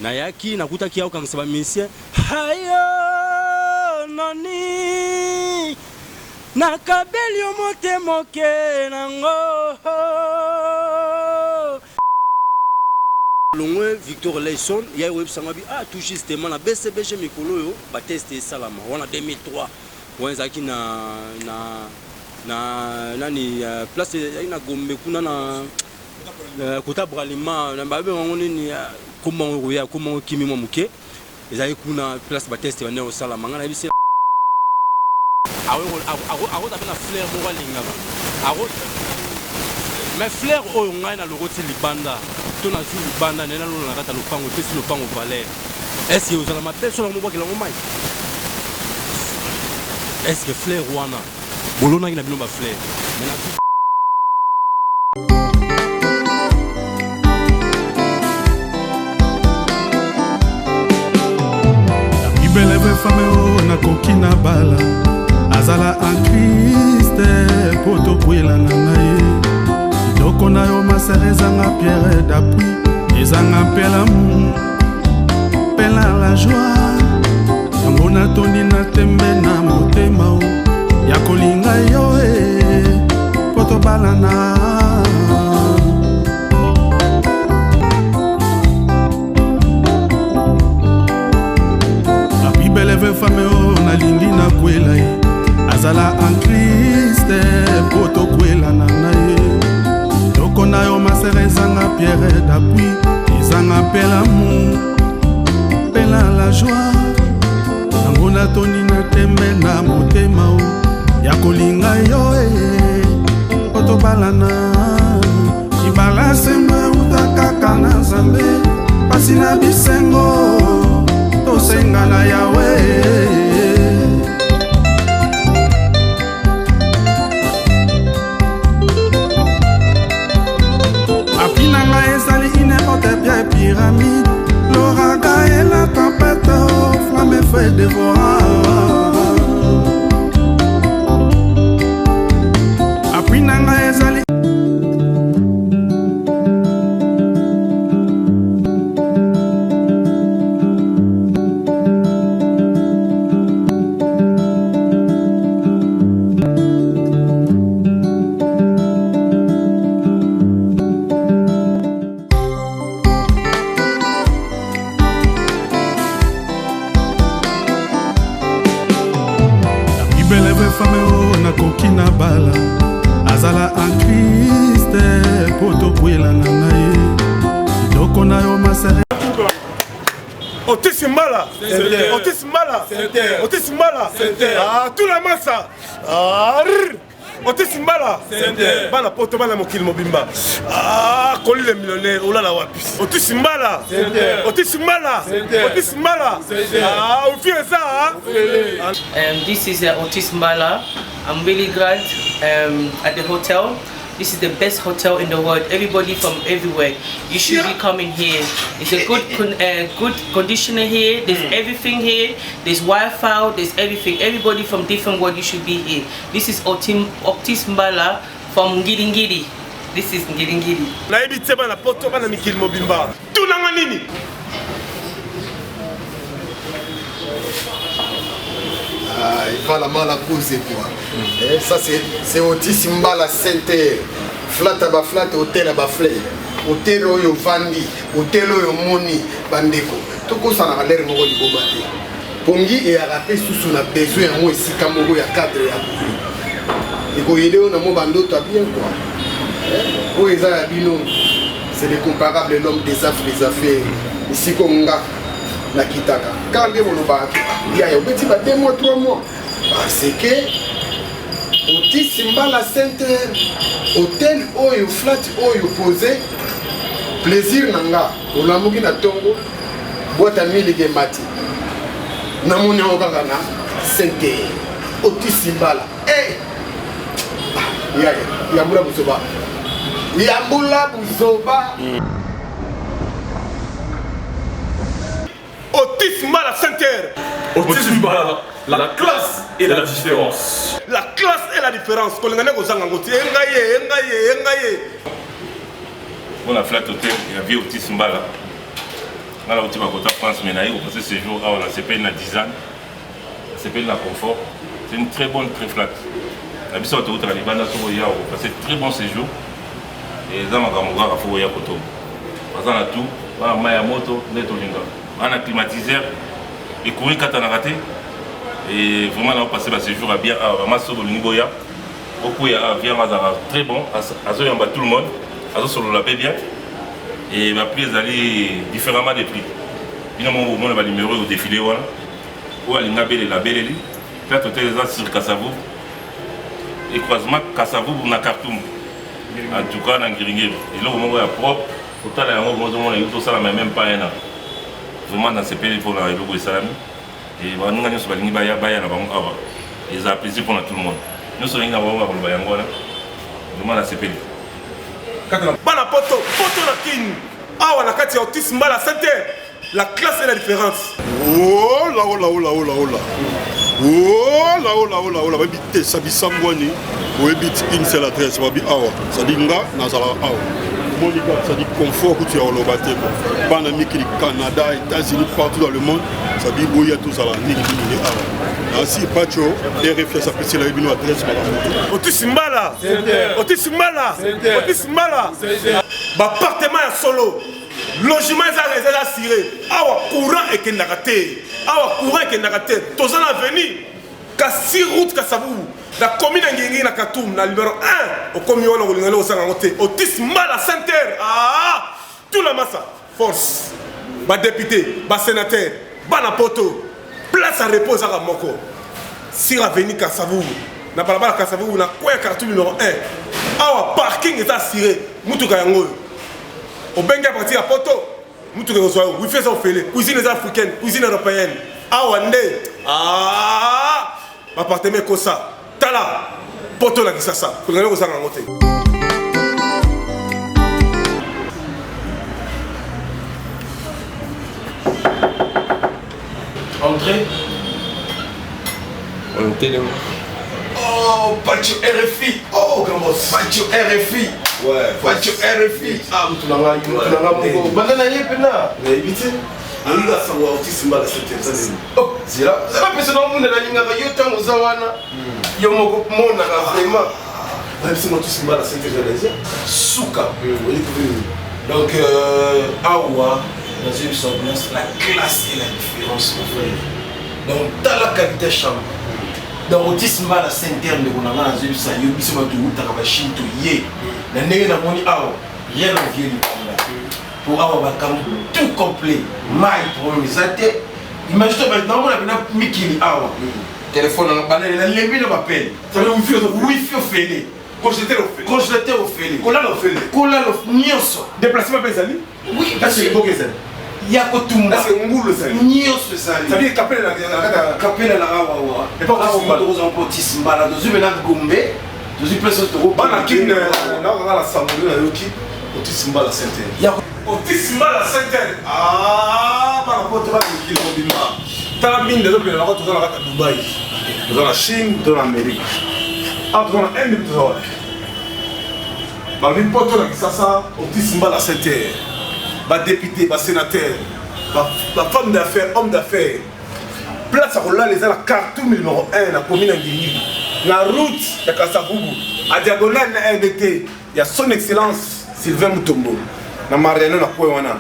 Nayaki nakutaki yao kangisa ba musicien hayo nani nakabeli omote moke nango Longwe Victor Leison ya web sangabi tout justement na BCBG mikolo yo ba tester salama wana 2003 wanzaki na nani place ina gombe kuna na kota bralima na babe ngoni ni comment kimi mo muke ezali kuna place ba tester wana salama ngana bise awo tapena fleur mo walingaba awo mais fleur oyo ngai na lokoti libanda tona zu libanda nena lolo na kata lopango pesi lopango valeur est-ce que uzala mapeso na mobaki la ngomai est-ce que fleur wana bolona ina bino ba fleur mena ibeleve fame na kokina bala azala en Christ poto kwela na ngai doko na yo maserezanga pierre d'appui ezanga pela mu pela la joie yango natondi na tembe na motema o ya kolinga yo poto balana abibeleve fame o nalingi na kwela azala en Christ poto kwela na naye doko na yo maserezanga pierre d'appui ezanga pela mu pela la joie yango natondi na tembe na motema o ya kolinga yo poto balana ibala sembe utakaka na nzambe pasi na bisengo tosenga na yawe apinanga ezali inepote bia pyramide l'oraga et la tempête flamme fait dévorer apinanga ezali ibeleve fame o na kokina bala azala en Christ poto kwela na ngai doko na yo masere Otisimbala, tout la massa. Otisimbala, bana poto bana mokili mobimba. Koli le millionnaire, oula la wapi. Otisimbala, This is Otisimbala. I'm really glad at the hotel. This is the best hotel in the world. Everybody from everywhere, you should be coming here. It's a good conditioner here. There's everything here. There's Wi-Fi. There's everything. Everybody from different world, you should be here. This is Otisimbala from Ngidingidi. This is Ngidingidi. Naibi tseba na poto bana mikili mobimba. Tunanga nini? Il va la mal à poser quoi. Ça c'est Otisimbala Center. Flat à bas flat, hôtel à bas flat. Hôtel oyo vandi, hôtel oyo moni bandeko. Toko ça na l'air moko liboma te. Pongi et arape sous na besoin mo ici kamoko ya cadre ya. Iko yele na mo bando ta bien quoi. O eza ya bino. C'est le comparable l'homme des affaires. Ici comme nga na kitaka. Quand bien mon ba il y a petit ba 2 mois 3 mois parce que Otisimbala Center hôtel oyo flat oyo posé plaisir nanga olamuki na tongo boîte à mille ke mati na moni okanga na Center Otisimbala ya mbula buzoba Otisimbala Center. Otisimbala, la classe et la différence. La classe et la différence. On a flat hôtel, il y a vie Otisimbala. Là, où tu vas côté France, mais on passe ce séjour, on a CPL na 10 ans, CPL na confort. C'est une très bonne, très flatte. La mission de la Libana, on passe très bon séjour. Et dans ma caméra, il faut y aller. On a tout, on a Maya Moto, on a climatiseur, et courir quand on a raté. Et vraiment, on a passé le séjour à bien, à Masso de l'Uniboya. Beaucoup y a bien, très bon, à tout le monde, à sur le label bien. Et ma prix est allée différemment des prix. Finalement, on va numéro au défilé, ou à l'ingabé et la belle. Peut-être que tu es sur Kassavou. Et croisement, Kassavou pour Nakartoum. En tout cas, dans Ngiringiri. Et là, au moment où il y a propre, autant là, on a eu tout ça, même pas un an. Vraiment, dans ces pays, il faut arriver au Salami. Et nous avons dit que nous avons et ça a plaisir pour tout le monde. Nous sommes là, vraiment dans ces pays. Bana poto la kin. Ah, on a kati autisme la santé. La classe et la différence. Oh là oh là oh là oh là oh là. Oh là oh là oh là oh là. Babi te sabi sambwani. Oebi tin c'est l'adresse babi awa. Ça dit nga nazala awa. Monica, ça dit confort que tu as au Lobaté. Bana miki Canada, États-Unis, partout dans le monde. Ça dit boya tout ça là. Ni awa. Ainsi Pacho, RFI ça peut se la bino adresse par autisme là. Autisme là. Autisme là. Ba appartement ya solo. Logement est assuré. Awa courant et kendakate. Awa courant et kendakate. Tous en avenir. Kasi route Kassavou. La commune de Nakatoum, la numéro 1, au commune de Sangote. Autisme la Sainte-Terre. Ah, tout la masse. Force. Ba député, ba sénateur, ba napoto. Place à repos à Moko. Si la venue Kassavou. Na balabala Kassavou, na quoi carton numéro 1. Awa parking est assuré. Mutuka yango. Au Benga parti à Poto. Mutuka yango. Oui, fait ça au félé. Cuisine africaine, cuisine européenne. Awa nde. Ah, appartement comme ça. Tala, poto la kisasa. Pour gagner aux Angote. Entrée. Oh, Pacho RFI. Oh, comment Pacho RFI. Ouais, Pacho RFI. Ah, tu l'as pas. Banana yepena. Mais vite. On a savoir autisme la santé. Oh, c'est là. Ça va personne au monde la ligne avec yo tant aux awana. Yo moko mona vraiment. Même si autisme la santé je Souka. Donc awa dans une semblance la classe et la différence mon frère. Donc dans la qualité chambre. Dans autisme la santé de on a dans une salle yo biso ma tout ta ba shinto ye. Na ndenge na moni awa rien ne vient pour avoir tout complet, maille pour mes athées. Imagine-toi maintenant, on a mis Mikili Awa. Téléphone, on a levé le appel. Ça veut dire Wi-Fi au fêlé. Congélateur au fêlé. Cola au fêlé. Cola au nyonso. Déplacement Bezali. Oui, parce que il y a tout le monde. Parce que Ngoulou Zali. Nyonso Zali. Ça veut dire Capella la Awa. Et pas autisme. Autisme. Dans une ménage Gombe. Dans une place de Roba. On a la Samoulou, on a Yoki. Autisme la santé. Autisme la santé. Ah, par rapport à ce qu'il y a. T'as mis des autres, on a toujours à Dubaï. Dans la Chine, dans l'Amérique. Ah, dans la Inde, dans la Bah, les potes là, ça, autisme la santé. Bah, député, bah, sénateur, bah, femme d'affaires, homme d'affaires. Place à Roland, les la carte numéro 1, la commune d'Ingiri. La route de Kassavou, à diagonale de la RDT, il y a son excellence Sylvain Mutombo. Na Mariano na Kouéwana.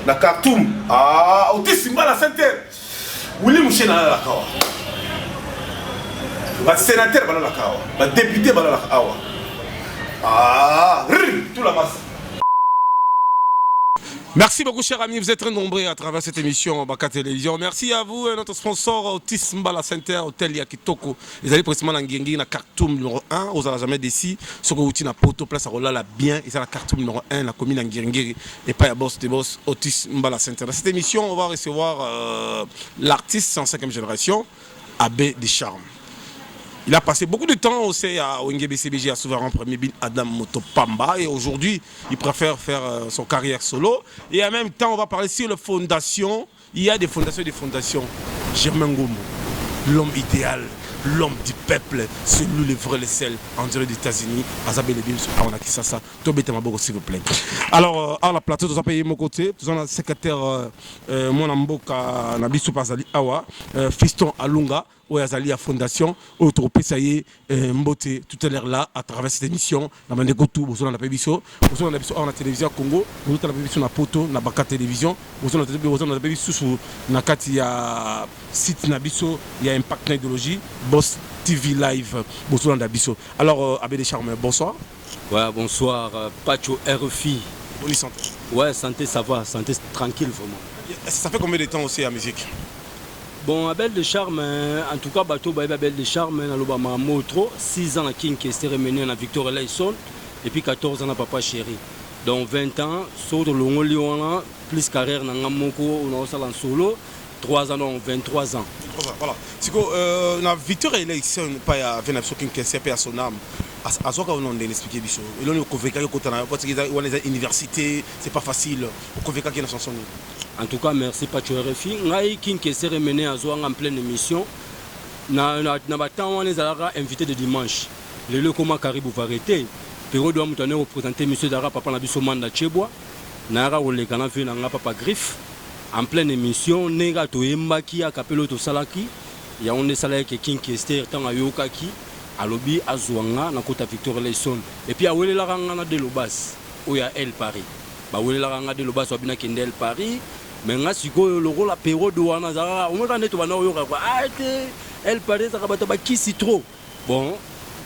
Na Khartoum. Ah, autisme la santé. Willy Mouché na la kawa. Va sénateur bala la kawa. Va député bala la kawa. Ah, tout la masse. Merci beaucoup, chers amis. Vous êtes très nombreux à travers cette émission Baka Télévision. Merci à vous, notre sponsor Autisme Bala Center, Hôtel Yakitoko. Les allez précisément dans Ngengi, na Khartoum numéro 1. Vous n'avez jamais décidé. Ce que vous avez poto place à Rola bien. Et c'est la Khartoum numéro 1, la commune Ngengi. Et pas à boss de boss Autisme Bala Center. Dans cette émission, on va recevoir l'artiste 105e génération, Abbé Descharmes. Il a passé beaucoup de temps aussi à ONG-BCBG, à Souverain Premier Bin Adam Motopamba. Et aujourd'hui, il préfère faire son carrière solo. Et en même temps, on va parler sur les fondations. Il y a des fondations et des fondations. Germain Gomo, l'homme idéal. l'homme du peuple, celui le vrai, le sel, en direct des États-Unis, Azabé Lebim, on a qui ça, Tobé Temaboko, s'il vous plaît. Alors, à la plateau, nous avons payé mon côté, nous avons le secrétaire Monamboka Nabisu Pazali Awa, Fiston Alunga, où Azali à Fondation, où tu peux ça y est, Mbote, tout à l'heure là, à travers cette émission, dans le Gotou, vous avez Pébiso, vous avez la télévision Congo, vous avez Pébiso na poto, na Baka télévision, vous avez Pébiso sur Nakati ya site Nabiso, il y a Impact Idéologie, Boss TV Live, vous avez Nabiso. Alors, Abé Descharmes, bonsoir. Ouais, bonsoir, Pacho RFI. Bonne santé. Ouais, santé, ça va, santé tranquille vraiment. Ça fait combien de temps aussi la musique? Bon, Abel Descharmes, en tout cas, Bateau Abel Descharmes, dans le Motro, 6 ans à King qui est remené à Victor Layson, et puis 14 ans à Papa Chéri. Donc 20 ans, sur le Lyon, plus carrière dans Namoko, on a en solo, 3 ans, donc 23 ans. Voilà. C'est que la Victor Layson, pas à venir qui est à son âme. À ce qu'on a expliqué, et là, on a convaincu que l'université, c'est pas facile. On a convaincu qu'il y a une chanson. En tout cas, merci Pacho RFI. Ngai King qui s'est remené à Zoang en pleine émission. Na temps on les a invités de dimanche. Le lieu comment Caribou va arrêter. Pero doit nous représenter monsieur Dara Papa Nabiso Manda Cheboa. Nara ou les canaux fait nanga Papa Griff. En pleine émission, nega to embaki a capelo to salaki. Ya on est salaki que King qui est tant à Yokaki. À lobby à Zoanga na kota Victor Layson. Et puis à Wele la ranga de Lobas. Où il y a El Paris. Bah Wele la ranga de Lobas ou bien Kendel Paris. Mais là, si le rôle la période où on a on va nettoyer elle paraît ça va pas qui si trop bon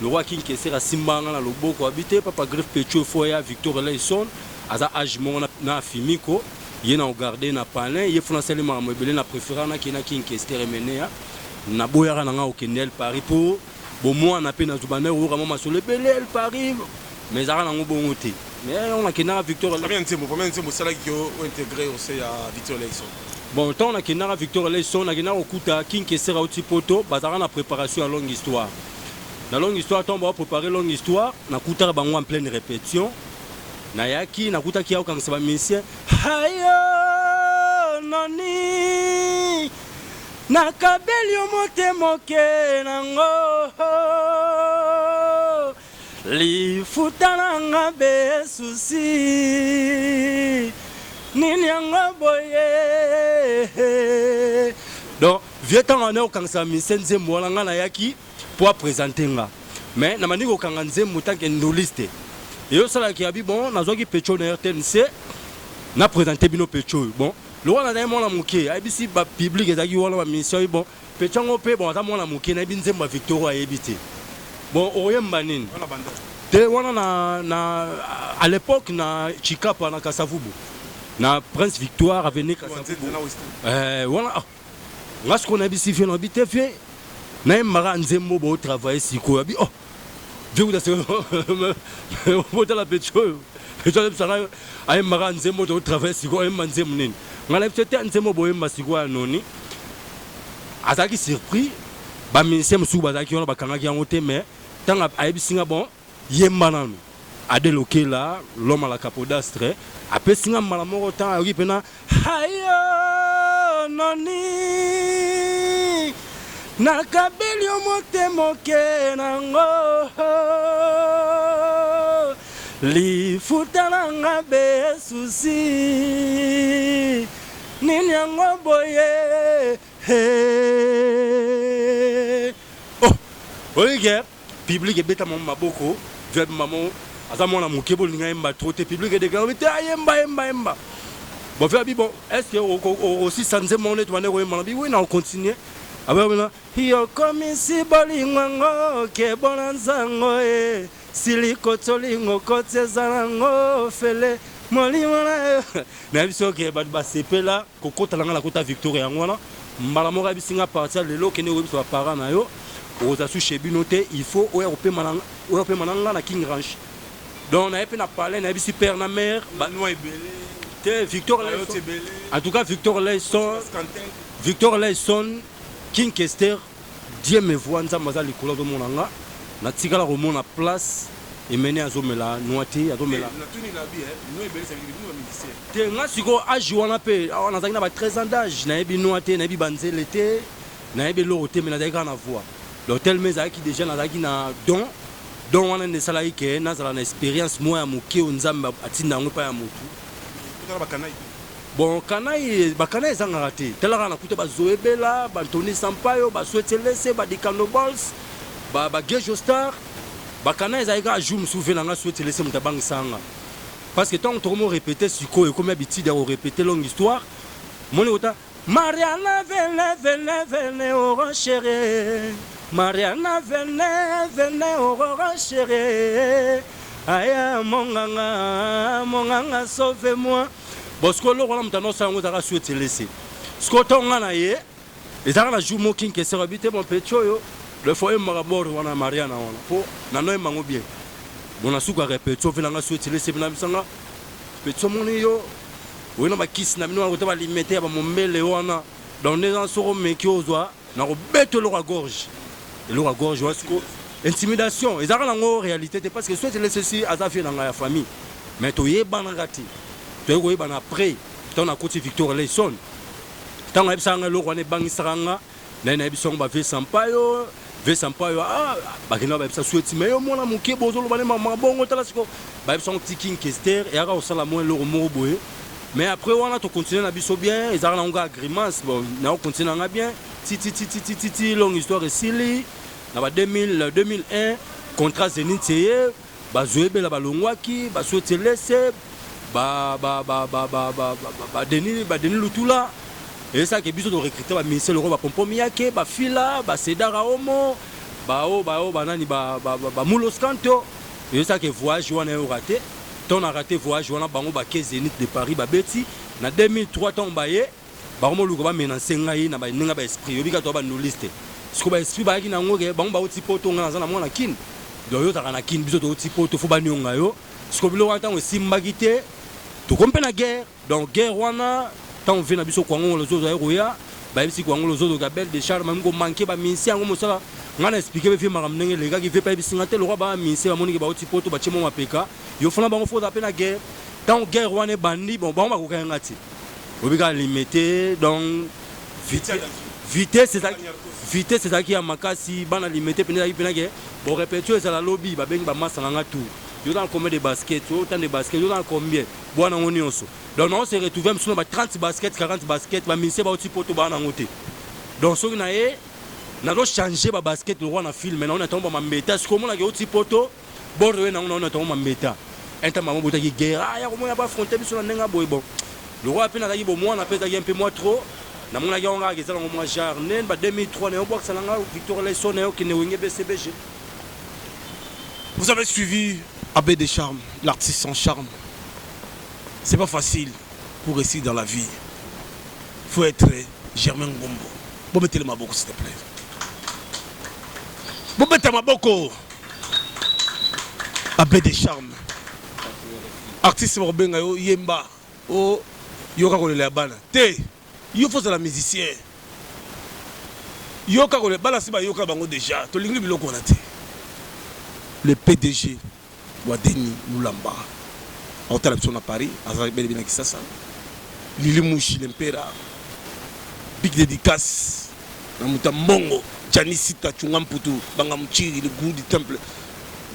le roi King qui sera simbanga na loboko habité Papa Griff Pecho Foya Victor Layson aza âge mon na fimiko yena regarder na palin ye français le mamobele na préférant na King qui est remené na boyara na au Kendel Paris pour bon moi na pena zubana ou vraiment sur le belel Paris mais ça na ngobongo te. Mais on a Kenara Victor Layson. Combien de temps ça qui ont intégré aussi à Victor Layson? Bon, tant on a Kenara Victor Layson, on a Kenara Okuta, King qui sera au Tipoto, basara na préparation à longue histoire. La longue histoire, on va préparer longue histoire, na Kuta bango en pleine répétition. Na yaki, na Kuta qui a aucun seba mission. Hayo nani na kabeli omote moke nango. Li futananga be susi ninyanga boye. Donc vieux temps on est au kansa misenze mwalanga na yaki pour présenter nga mais na maniko kanganze mutanke ndoliste yo sala ki abi bon nazoki pecho na RTNC na présenter bino pecho bon le roi na mona muke abisi ba public ezaki wala ba mission bon pecho ngope bon ata mona muke na binze ma Victor ayebite. Bon, oyemba nini? Te wana à l'époque na Chikapa na Kasavubu. Na Prince Victoire a venu Kasavubu. Voilà. Ngas qu'on a bisi fait n'habite fait. Na mara nzembo bo travailler siko abi oh. Dieu vous a c'est la pétrole. Pétrole ça ay mara nzembo do travailler siko ay manzem nini. Ngala peut-être nzembo bo yemba siko anoni. Azaki surpris. Ba ministère musu bazaki on ba kangaki yango te mais tant ayebisinga bon yemba nanu adeloke là l'homme à la capodastre après singa malamoko tant ari pena hayo noni na kabeli omote moke nango li futananga be susi nini yango boye. Oh, olige public est bêta mon maboko, vieux maman, azamon la mouké bol n'imba trop te public est déclaré emba. Bon vieux bon, est-ce que aussi sans mon étoile oui on continue. Ah ben voilà, yo comme ici bolingo ke bonanzango e siliko tolingo kote zango fele molimo na biso ke ba sepela kokota langa la kota Victoria ngwana malamora bisinga partir lelo kene webi so para na yo ozasu chebino te il faut ope mananga na King Ranch donc na epe na parler na bisi père na mère banoi ebele te Victor Layson en tout cas Victor Layson King Kester Dieu me voit nzambaza likolo do monanga na tikala romo na place et mené à Zomela noité à Zomela te nga siko âge wana pe on a 13 ans d'âge na ebi noité na ebi banzele te na ebi loroté mais na deka na voix l'hôtel mais ezalaki déjà nazalaki na don wana nde esalaki ke nazala na expérience moko ya moke oyo nzambe atinda yango epai ya motu. Bon bakanayi ezangaka te talaka nakuta bazoebela bantoni sampayo baswetelese badikano balls bagejo star bakanayi ezalaki kaka jour mosusu ve nanga swetelese moto abangisanga parce que ntango tokomi orépété sikoyo ekomi habitude ya korépété longue histoire moni kota Mariana venez oh chérie Mariana venez oh chérie aya monganga sauve-moi bosko lo wana mutano sango zaka souhaiter laisser sko tonga na ye ezaka na jour moking que sera bité mon pechoyo le foyer marabor wana Mariana wana po na noy mango bien bona suka répéter fe nanga souhaiter laisser bina bisanga pecho moni yo wena ba kiss na bino ko ba limiter ba mombele wana dans les ansoro meki ozwa na ko beto lo gorge et lo gorge wasko intimidation ezaka na ngo réalité parce que souhaiter laisser si azafi na nga famille mais to yeba na ngati to yeba na après ton a côté Victor Leson tant ebisanga lo wana bangisanga na ebisongo ba ve sampayo ah bakina ba ebisa souhaiter mais yo mona muke bozo lo bana mama bongo tala siko ba ebisongo tiking kester et aka osala moins lo mo boye mais après on a to continuer na biso bien ezaka na nga agreements bon na continuer na bien ti longue histoire esili na ba 2001 contrat Zenit seye bazoebela balongwaki baswetelese Denis Lutula et ça que biso de recruter ba ministère le roi ba pompomi yake ba fila ba sedara homo ba nani ba mulos kanto et ça que voyage wana yo raté ton a raté voyage wana bango ba ke Zenit de Paris ba beti na 2003 ton baye ba mo luko ba menacer ngai na ba ninga ba esprit yo bika to ba no liste siko ba esprit ba ki na ngoke bango ba oti poto ngana za na mona kin do yo taka na kin biso to oti poto fo ba nyonga yo siko bilo wana tango simbagite to kompe na guerre donc guerre wana tant vient na biso kwango le zozo aéroya ba bisi kwango le zozo gabel de charme ngo manquer ba minsi ngo mosala ngana expliquer be fi makamnenge les gars qui fait pas bisi ngate le roi ba minsi ba moni ke ba oti poto ba chemo mapeka yo fona bango fo da pe na guerre tant guerre wana bandi bon ba ko ka ngati obika limité donc vitesse c'est ça qui a makasi bana limité pena ki pena ke bon répétition c'est la lobby ba bengi ba massa nga tout yo dans combien de baskets autant de baskets yo dans combien bwana ngoni onso donc on se retrouve sur 30 baskets 40 baskets ba minse ba oti poto ba na ngote donc so na ye na do changer ba basket le roi na film mais on attend ba mbeta ce comment na ke oti poto borwe na on attend ba mbeta enta maman bota ki guerre ya ko mo ya ba affronter biso na nenga boy bon le roi pe na ki bo moi na pesa un peu moins trop na mona ga on ga ke ça mo jarnen ba 2003 na box na nga Victor Leson na yo ki ne wenge BCBG. Vous avez suivi Abbé des Charmes, l'artiste sans charme. C'est pas facile pour réussir dans la vie. Il faut être Germain Ngombo. Bon, mettez le maboko, s'il te plaît. Bon, mettez le maboko. Abbé des Charmes. Artiste Morbenga, Yemba, Yoka Kolele Bana. Te, il faut la musicien. Yoka Kolele Bana, c'est pas Yoka Bango déjà. Tu l'ingri biloko on a te. Le PDG. Wadeni Moulamba. On t'a l'habitude à Paris, à Zarbel Kisasa. Lili Mouchi, l'Empera. Big dédicace. Namuta Mongo, Janisita, Chungamputu, Bangamuchiri, le goût du temple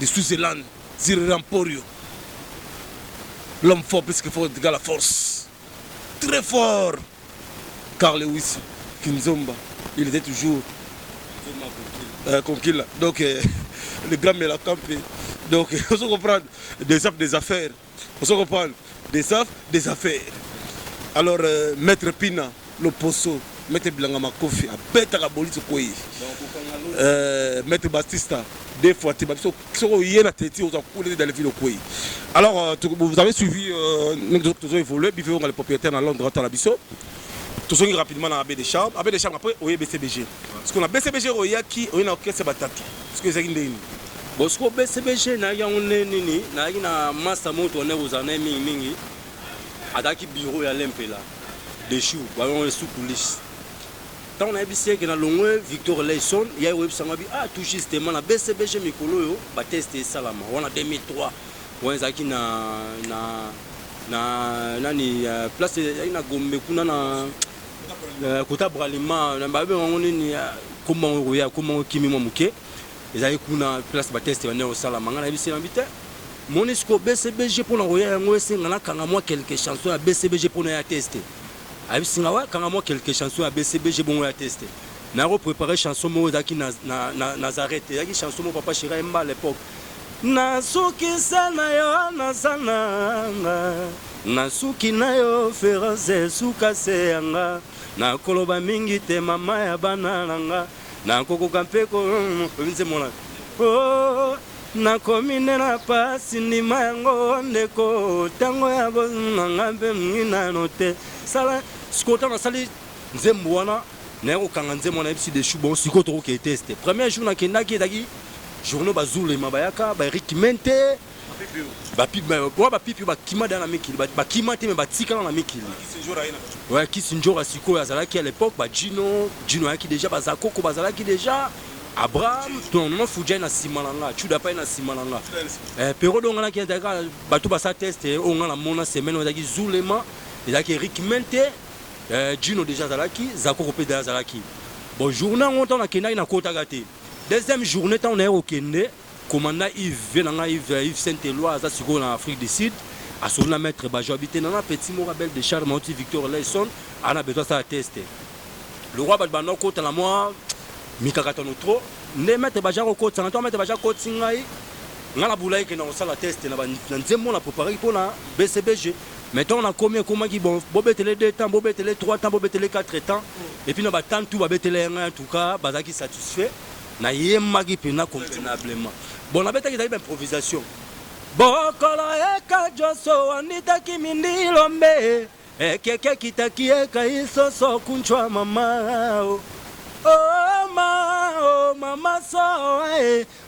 de Switzerland, Ziri Ramporio. L'homme fort, plus que fort, égale la force. Très fort. Carl Lewis, Kinzomba, il était toujours conquis là. Donc, le grand Mela Campé. Donc, on se comprend des affaires. On se comprend des affaires. Alors, Maître Pina, le Posso, Maître Blangama Kofi, a bête à la police Koyi. Maître Bastista, des fois, tu as Koyi. Alors, vous avez suivi, nous avons évolué, nous avons les propriétaires dans Londres, dans la Bisso. Tout ça rapidement dans Abbé des Charmes. Abbé des Charmes, après, on a BCBG. Parce qu'on a BCBG, on a qui, on a orchestre Bataki. Parce que c'est une Bosco BCBG na ya nini na ina master moto ne uzana mingi adaki bureau ya lempela de chou ba on sous coulisses tant on a bisé que na longwe Victor Leson ya web sanga bi tout justement na BCBG mikolo yo ba tester salama on a 2003 on zaki na nani place ina gombe kuna na kota bralima na ba be ngoni ni comment roya comment kimi momuke ezali kuna place ba test bande au sala mangana bisi nambite monisco BCBG pour na roya yango esenga na kanga moi quelques chansons à BCBG pour na tester abisi ngawa kanga moi quelques chansons à BCBG bon ya tester na préparer chanson mo zaki na Nazareth yaki chanson mo papa Chira Emba à l'époque nasuki sana yo nasana nasuki na yo feroze suka seanga na koloba mingi te mama ya bana nanga na kokoka mpeko nze mona oh na komine na pasi ndima yango ndeko tango ya bonanga mpe mngina note sala sikota na sali nzembo wana na kokanga nzembo na ebisi de chubon sikoto ko ke teste premier jour na kendaki edaki journée bazule mabayaka ba Eric Mente ba pipi ba kima dans la mikili ba kima te me ba tika na mikili ouais qui sinjora siko azalaki à l'époque ba Gino yaki déjà ba Zakoko bazalaki déjà Abraham ton non fuja na simalanga chuda pa na simalanga pero donga na ki ndaka bato ba sa test on na mona semaine ozaki zulema ezaki Eric Mente Gino déjà azalaki Zakoko pe déjà azalaki bon journée on temps na kenai na kota gate deuxième journée on est au Kenya commandant Yves Saint-Éloi à Sigo en Afrique du Sud à son maître bajo habité dans un petit morabel de Charles Monti Victor Lesson on a besoin ça tester le roi Badbano côté la moi mikakatono trop ne maître bajo côté na maître bajo côté ngai ngala boulay que na sala test na nzembo na préparer pour na BCBG mettons on a combien comment qui bon bobetele 2 temps bobetele 3 temps bobetele 4 temps et puis na ba temps tout bobetele en tout cas bazaki satisfait na yemaki pena convenablement bon na betaki za improvisation bokolo eka joso anitaki mindilombe ekeke kitaki eka isoso kunchwa mama mama so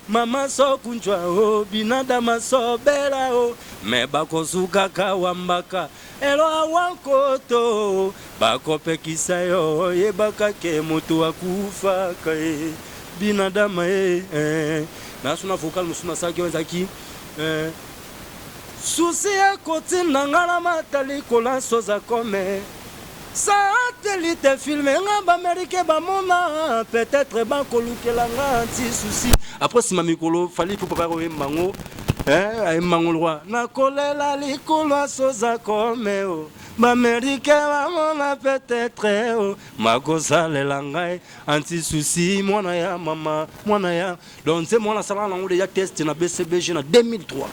mama so kunchwa binadama so bela me bakozuka kawambaka elo awankoto bakopekisa yo yebaka ke mutu akufa kae binadama na suna vocal musuna saki wenzaki susi ya koti nangala matali kola soza kome satellite filme nga Amérique ba mona peut-être ba kolukela nga anti souci après si mamikolo fali pour papa embango ay mangolwa na kolela likolo soza kome ba Amérique ba mona peut-être makosalela ngai anti souci mwana ya mama mwana ya donc c'est mwana sala na ngode ya test na BCBG na 2003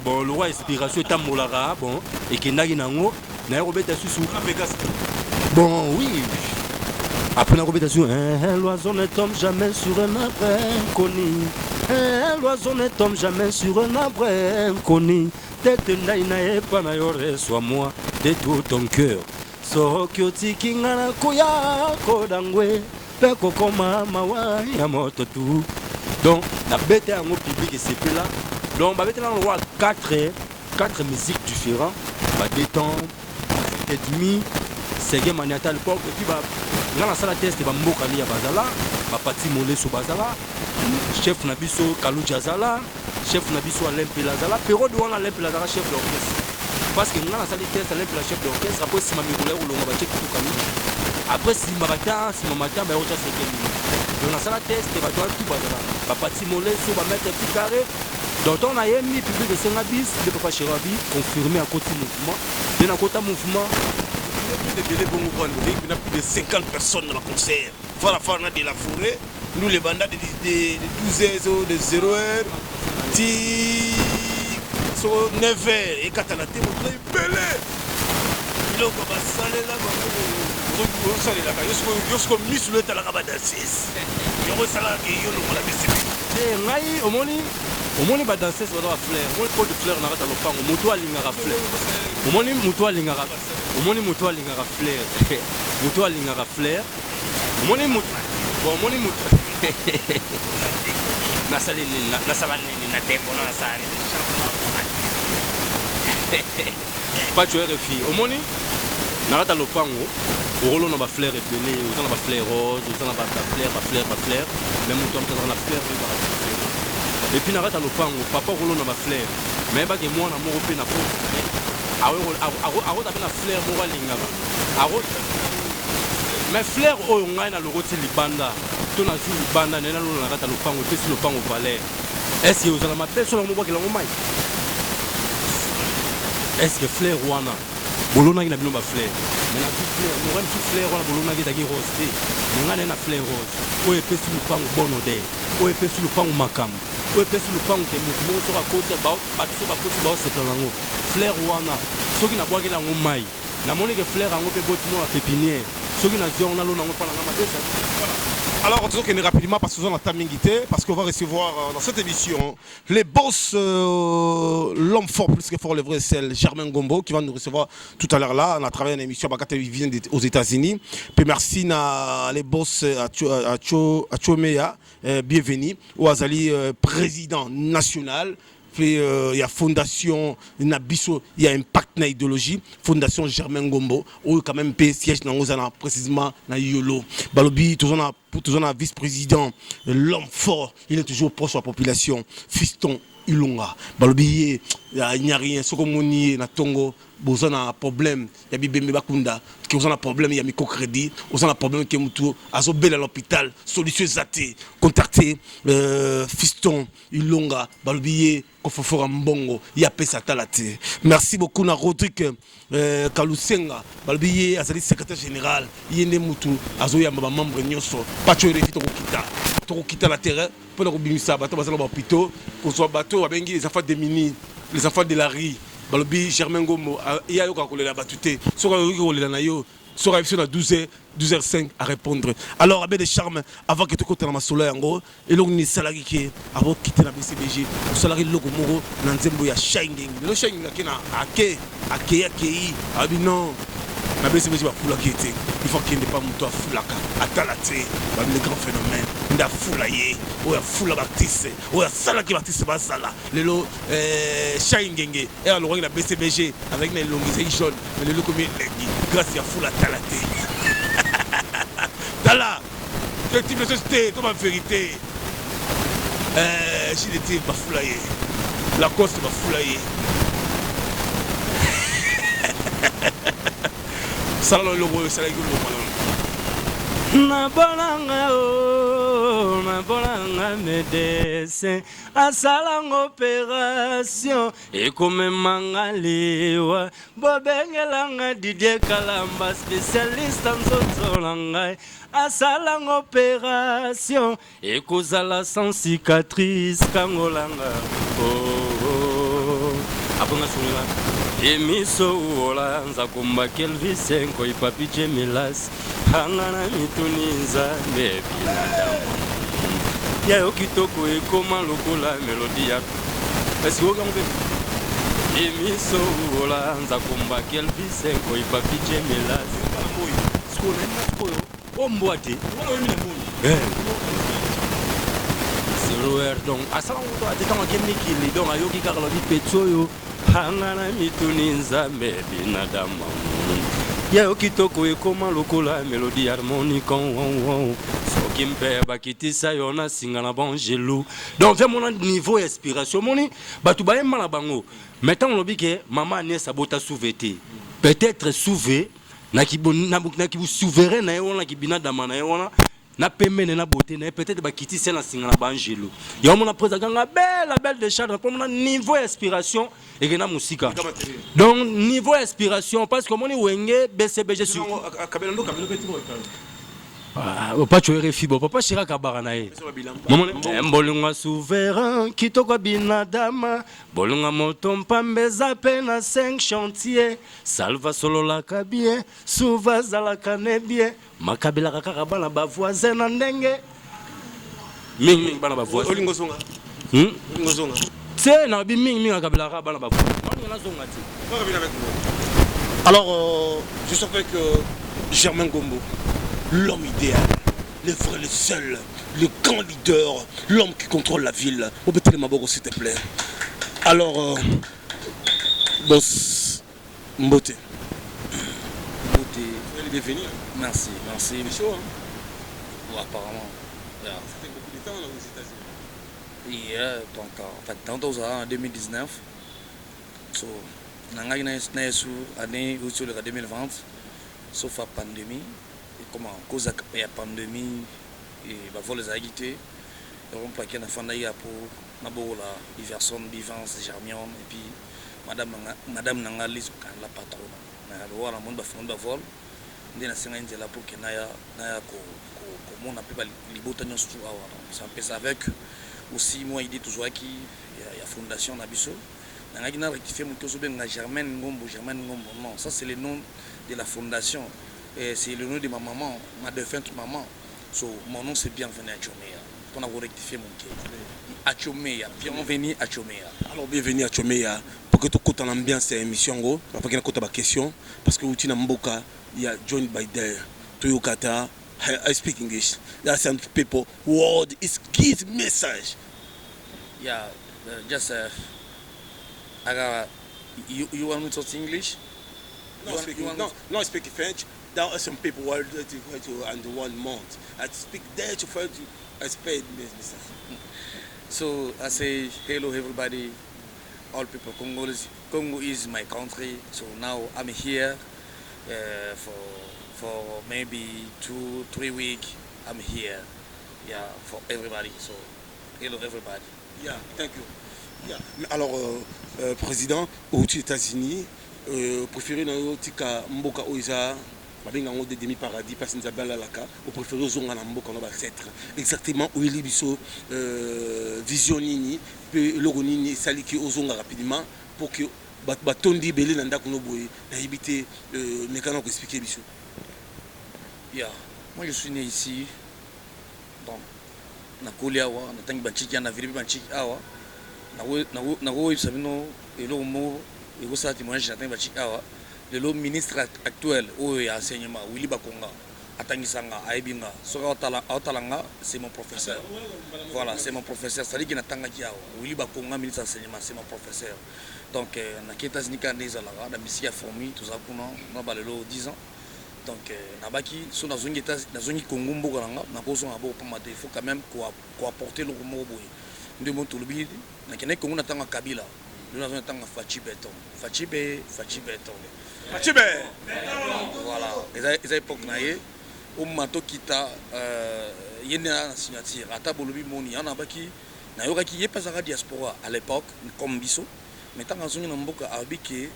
bon le roi inspiration tamolara bon et kenaki nango na robeta susu bon oui après la robétation l'oiseau ne tombe jamais sur un arbre inconnu l'oiseau ne tombe jamais sur un arbre inconnu tête naina et pana yore sois moi de tout ton cœur soki kingana koya kodangwe peko koma mawa ya moto tout donc la bête en mot public et c'est là donc bah bête là on voit quatre musiques différentes bah détente et demi c'est game maniata l'époque et puis bah dans la salle test bah mbokali ya bazala bah pati molé so bazala chef nabiso Kalou Jazala chef nabiso Alain Lazala pero de wana Alain Lazala chef d'orchestre parce que dans la salle test Alain chef d'orchestre après si mamikole ou longa ba check tout Kalou après si mabata si mamata bah ocha c'est game dans la salle test bah toi tout bazala bah pati molé so bah mettre tout carré donc on a mis public de Senabis de papa Cherabi confirmé à côté mouvement de na côté mouvement il y a plus de 50 personnes dans le concert. Voilà, de la forêt. Nous, les bandas de 12h, de 0h, 9h et 4h, on est belé. Il y a omoni ba danseuse wana ba fleur omoni pot de fleur na kata lopango moto alingaka fleur omoni moto alingaka fleur moto alingaka fleur omoni moto bon omoni moto nasala nini na tempo na sare pas tu RFI omoni na kata lopango orolo na ba fleur ebele ozana ba fleur rose ozana ba fleur même moto amtana na fleur et puis narata lopango papa rolo na ba fleur mais ba ke mwana moko pe na po aro ta na fleur moko lingaka aro mais fleur oyo ngai na lokoti libanda to na zu libanda nena lolo na kata lopango epesi lopango valeur est-ce que ozala mabe so na mobwakelango mai est-ce que fleur wana bolonaki na bino bafleur mais na fleur moka misu fleur wana bolonaki ezalaki rose te me ngai na fleur rose oyo epesi lopango bon odeur oyo epesi lopango makambo oyo epesi lopango ke motu moko soki akoti bato so bakoti baosepela nango fleur wana soki nabwaki nango mai namoni ke fleur yango mpe botino na pépinière soki nazwi yango nalona yango mpa na nga mapesa. Alors, on va rapidement parce que nous avons parce qu'on va recevoir dans cette émission les boss, l'homme fort plus que fort, le vrai, c'est Germain Gombo qui va nous recevoir tout à l'heure là. On a travaillé une émission aux États-Unis. Puis merci à les boss à Chomeya, bienvenue, ou Azali, président national. Puis il y a Fondation Nabiso, il y a Impact na idéologie, Fondation Germain Gombo, où quand même siège dans précisément na Yolo. Balobi, toujours un vice-président, l'homme fort, il est toujours proche de la population, Fiston Ilunga. Balobi, il n'y a rien, ce qu'on a na Tongo, il y a un problème, il y a Bibembe Bakunda, il y a un problème, il y a microcrédit, il y a un problème qui est moutou, à l'hôpital, solution zaté, contacter Fiston Ilunga, Balobi, Kofofora Mbongo, il y a Pesatalate. Merci beaucoup na Rodrigue Kalusenga, Balobi, Azali secrétaire général, il y a des moutou, Azoya membre Nyoso, Pacho Refi Tokita la terre, pour nous bimisa, bateau bazalo hôpital, qu'on soit bateau, abengi les enfants des mini, les enfants de la rue. Balobi Germain Gomo, il y a eu quand on l'a battu, sur la 12h05 à répondre. Alors, avec des charmes, avant que tu côté dans ma soleil en gros, et l'on est salarié qui avant de quitter la BCBG, le salarié de Logomoro, Nanzembo ya Shining. Le Shining qui na Ake, Abi non. La BCBG va fouler qui était. Il faut qu'il n'y ait pas mon toit foulaka. Atalate, le grand phénomène. Il a foulaye, ou a foula baptiste, ou a salaki baptiste basala. Le lot Shining. Et alors, il a BCBG avec les longues jaunes, mais le lot comme il est grâce à foula talate. Tala, quel type de société, comme en vérité, j'ai été bafoulaye, la cause est bafoulaye. Ça le logo, ça le logo. Na bolanga o, na bolanga médecin, asalang opération, et comme mangaliwa, bobengelanga Didier Kalamba, spécialiste en zozolanga, asalang opération, et kozala sans cicatrice, kangolanga. Oh, après ma sourire. Emiso ola nza kumba Kelvisen ko ipapi Jemilas hangana mituninza nebinadamu ya okitoko ekoma lokola melodia parce que ogambe emiso ola nza kumba Kelvisen ko ipapi Jemilas skona koyo omboate donc asala ngo ateka ngekemikili donc ayoki kakalo di petsoyo hangana mituninza binadamu ya okitoko ekoma lokola mélodie harmonique soki mpe bakitisa yo na singa na bangelou donc vers mon niveau inspiration moni batu bayema na bango maintenant lobi ke mama Agnès abota souvete peut-être souvé na ki bu souverain na yo na ki binadamu na yo na pemene na beauté na peut-être bakiti c'est na singa na banjelo ya on a présenter la belle de chant pour mon niveau inspiration et que na musika donc niveau inspiration parce que mon wenge BCBG sur pas tu RFI papa Chira Kabara na ye mbolunga souverain kitoko binadama bolunga moto mpambeza pe na 5 chantier salva solo la kabie souva zala kanebie makabila kaka bana ba voisin na ndenge mingi bana ba voisin olingo zonga olingo zonga c'est na bi mingi makabila kaka bana ba voisin on na zonga ti pas revenir avec moi. Alors je sais que Germain Gombo, l'homme idéal, le vrai, le seul, le grand leader, l'homme qui contrôle la ville. Au Bétel Mabogo, s'il te plaît. Alors, boss, Mbote. Mbote, vous êtes venu. Merci, merci. C'est chaud, hein? Ouais, apparemment. Yeah. Ça fait beaucoup de temps là, aux États-Unis. Yeah, donc, en fait, dans en 2019. So, on a eu une année 2020, sauf la pandémie. comment cause de la pandémie et bah vol les agité on plaqué na fanda ya pour na bola Iverson Vivance Germion et puis madame nanga Lise la patronne na wala monde ba fond ba vol ndena senga nzela pour que na ya ko mona pe ba libota nyonso awa ça pèse avec aussi moi il dit toujours qui il y a fondation na biso nanga kina rectifier mon koso ben na Germaine Ngombo non ça c'est le nom de la fondation et c'est le nom de ma maman ma défunte maman so mon nom c'est Bienvenue à Chomea on a rectifié mon cœur à Chomea bienvenue à Chomea alors bienvenue à Chomea pour que tu côté l'ambiance de l'émission go pour que côté ba question parce que uti na mboka il y a joined by there Toyokata I speak English there are some people word is key message yeah just I got you want me to talk English no speak French. There are some people who are under 1 month. I speak Dutch for I speak business. So I say hello everybody, all people. Congo is my country. So now I'm here for maybe 2-3 weeks. I'm here, yeah, for everybody. So hello everybody. Yeah, thank you. Yeah. Alors, président, aux États-Unis, préféré dans tika mboka oiza. Babenga de demi paradis parce que nous avons la cas au préféré zonga na mboka no ba être exactement où il biso vision nini pe logo nini saliki ozonga rapidement pour que batondi belé na ndako no boye na yibité mekano ko expliquer biso. Yeah, moi je suis né ici donc na Koliawa na tangi banchiki na viribi banchiki awa na wo sabino elo mo ego sa témoignage na tangi banchiki awa le ministre actuel au enseignement Willy Bakonga atangisanga aibinga soka otalanga c'est mon professeur voilà c'est mon professeur c'est-à-dire qu'il n'atanga kia Willy Bakonga ministre enseignement c'est mon professeur donc na États-Unis quand des ala na misia formé tout ça kuna na balelo 10 ans donc na baki so na zongi Congo mboka nanga na koso ngabo pama il faut quand même ko apporter le mot boy ndemo tulubi na kene Congo na tanga Kabila nous avons tanga Fachi Beton voilà les époques naie au mato kita yena na signature ata bolobi moni ana baki na yoka ki yepazaka diaspora à l'époque comme biso mais tant azongi na mboka abiki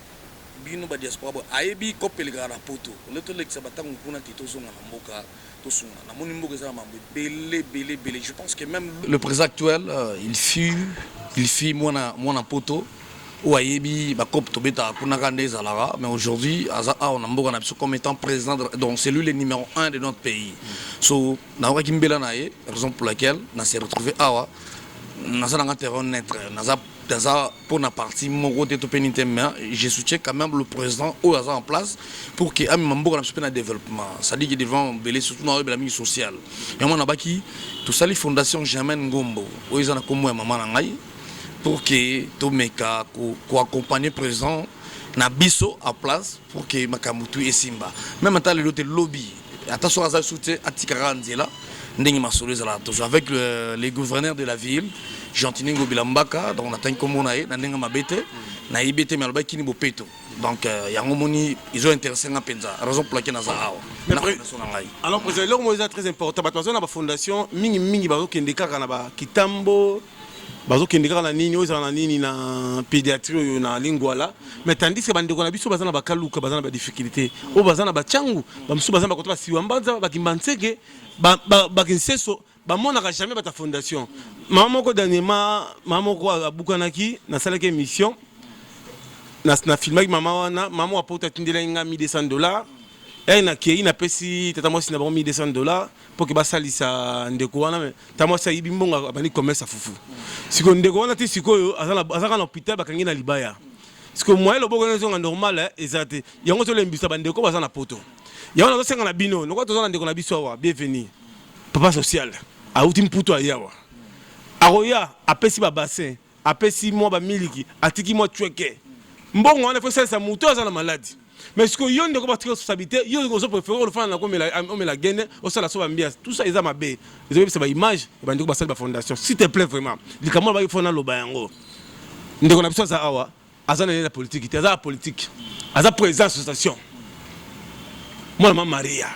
bino ba diaspora ba ayebi kopeleka na poto le to lekisa batango kuna kitozonga na mboka tosunga na moni mboka za mambo belé je pense que même le président actuel il fut mona poto ou ayebi ba cop to beta kuna kande zalara mais aujourd'hui on a mboka na biso comme étant président donc c'est lui le numéro 1 de notre pays so na wa kimbela nae raison pour laquelle na s'est retrouvé awa na za nga terrain net na za pour na partie mon côté to penité mais je soutiens quand même le président au hasard en place pour que am mboka na biso na développement ça dit que devant belé surtout na la vie sociale et moi na baki tout ça les fondations Germaine Ngombo o izana comme moi maman na ngai pour que Tomeka ko accompagner président na biso à place pour que makamutu et Simba même à le lobby attention à ça soutien atikara nzela ndenge masolo ezala toujours avec les gouverneurs de la ville Jantiningo Bilambaka donc on attend comme on a na ndenge mabete na ibete malba kini bopeto donc yango moni ils ont intéressé na penza raison pour laquelle naza awa alors président le mot est très important parce que na fondation mingi ba okende kaka na ba kitambo bazokende kaka na nini oza na nini na pédiatrie na lingwala mais tandis que bandeko na biso bazana bakaluka bazana ba difficulté o bazana ba changu bamsu bazana ba kotba siwambanza bakimbanseke bakinseso bamonaka jamais bata fondation maman moko dernièrement maman moko abukanaki na salaka émission na filmaki maman wana maman apota tindela nga $1200 et na kei na pesi tata mwasi na ba $1200 pour que basalisa ndeko wana mais tata mwasi yibi mbonga bani commerce fufu siko ndeko wana ti sikoyo azaka na hôpital bakangi na libaya siko moyen loboko na zonga normal ezate yango to lembisa bandeko baza na poto yango na senga na bino noko to na ndeko na biso wa bienvenue papa social auti mputo ayawa aroya apesi ba bassin apesi mo ba miliki atiki mo chweke mbongo wana faut ça muto aza na maladie mais ce que yo ndeko ba tiko responsabilité yo ngo so préférer le faire na comme la gene au sala so bambia tout ça eza mabe ils ont ba image ba ndeko ba sala ba fondation s'il te plaît vraiment likamo ba ifona lo ba yango ndeko na biso za awa aza na la politique aza politique aza président association moi maman Maria